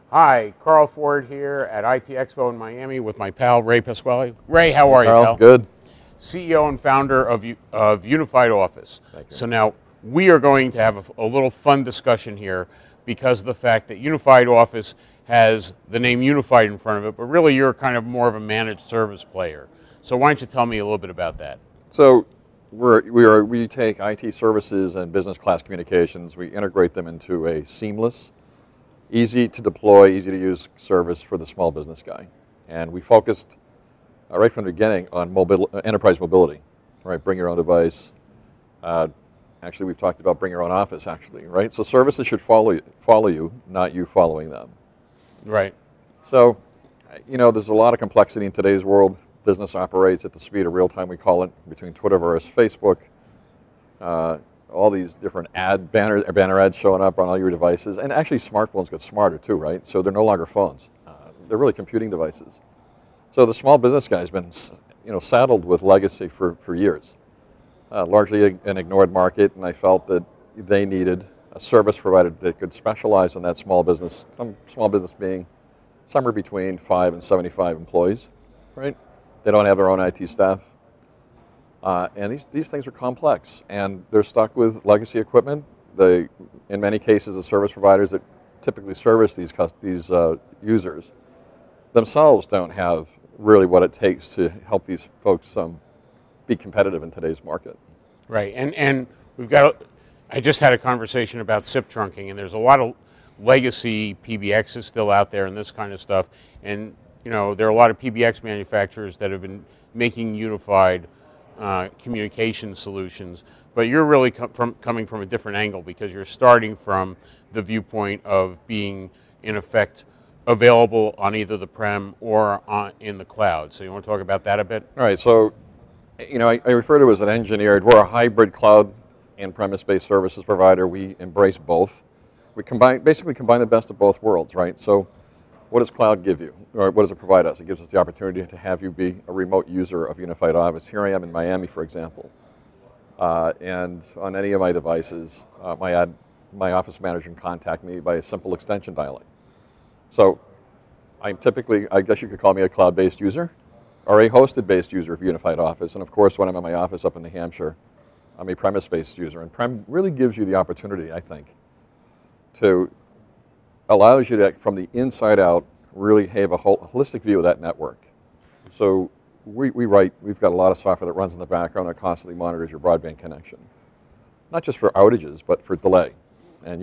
Hi, Carl Ford here at IT Expo in Miami with my pal Ray Pasquale. Ray, how are you, Carl, pal? good. CEO and founder of Unified Office. Thank you. So now we are going to have a little fun discussion here because of the fact that Unified Office has the name Unified in front of it, but really you're kind of more of a managed service player. So why don't you tell me a little bit about that? So we take IT services and business class communications, we integrate them into a seamless, easy to deploy, easy to use service for the small business guy. And we focused right from the beginning on enterprise mobility, right? Bring your own device. Actually, we've talked about bring your own office, actually, right? So services should follow you, not you following them. Right. So, there's a lot of complexity in today's world. Business operates at the speed of real time, we call it, between Twitterverse, Facebook, all these different banner ads showing up on all your devices. And actually, smartphones get smarter too, right? So they're no longer phones. They're really computing devices. So the small business guy's been, saddled with legacy for years. Largely an ignored market, and I felt that they needed a service provider that could specialize in that small business, some small business being somewhere between 5 and 75 employees, right? They don't have their own IT staff. And these things are complex, and they're stuck with legacy equipment. In many cases, the service providers that typically service these users themselves don't have really what it takes to help these folks be competitive in today's market. Right, and I just had a conversation about SIP trunking, and there's a lot of legacy PBXs still out there and this kind of stuff. And there are a lot of PBX manufacturers that have been making unified communication solutions, but you're really coming from a different angle because you're starting from the viewpoint of being, in effect, available on either the prem or in the cloud. So you want to talk about that a bit? All right, so I refer to it as an engineered, we're a hybrid cloud and premise-based services provider. We embrace both. We basically combine the best of both worlds, right? So what does cloud give you, or what does it provide us? It gives us the opportunity to have you be a remote user of Unified Office. Here I am in Miami, for example, and on any of my devices, my office manager can contact me by a simple extension dialing. So I'm typically, I guess you could call me a cloud-based user or a hosted-based user of Unified Office. And of course, when I'm in my office up in New Hampshire, I'm a premise-based user. And Prem really gives you the opportunity, I think, to allows you to, from the inside out, really have a holistic view of that network. So we've got a lot of software that runs in the background that constantly monitors your broadband connection. Not just for outages, but for delay. And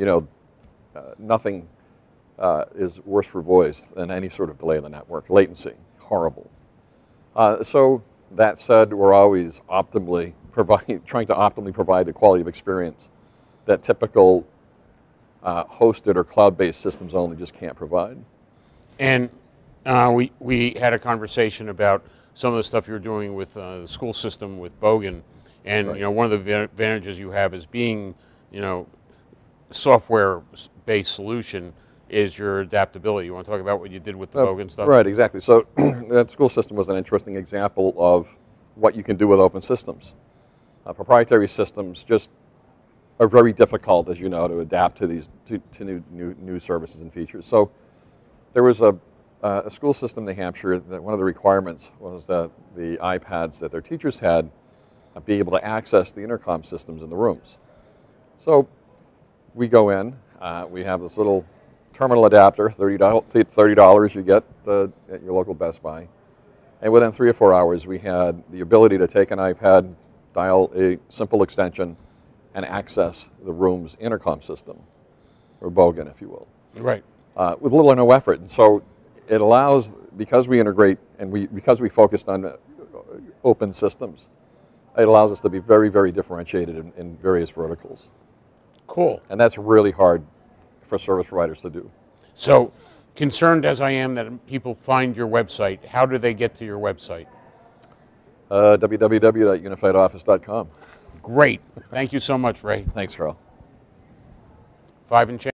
nothing is worse for voice than any sort of delay in the network. Latency, horrible. So that said, we're always trying to optimally provide the quality of experience that typical hosted or cloud-based systems only just can't provide. And we had a conversation about some of the stuff you're doing with the school system with Bogan, and Right. One of the advantages you have is being software-based solution is your adaptability. You want to talk about what you did with the Bogan stuff? Right, exactly. So that school system was an interesting example of what you can do with open systems. Proprietary systems just are very difficult, as you know, to adapt to these to new services and features. So there was a school system in New Hampshire that one of the requirements was that the iPads that their teachers had be able to access the intercom systems in the rooms. So we go in, we have this little terminal adapter, $30 you get at your local Best Buy. And within 3 or 4 hours, we had the ability to take an iPad, dial a simple extension, and access the room's intercom system, or Bogan, if you will. Right. With little or no effort. And so it allows, because we integrate and because we focused on open systems, it allows us to be very, very differentiated in various verticals. Cool. And that's really hard for service providers to do. So, concerned as I am that people find your website, how do they get to your website? www.unifiedoffice.com. Great. Thank you so much, Ray. Thanks, Carl. 5 and change.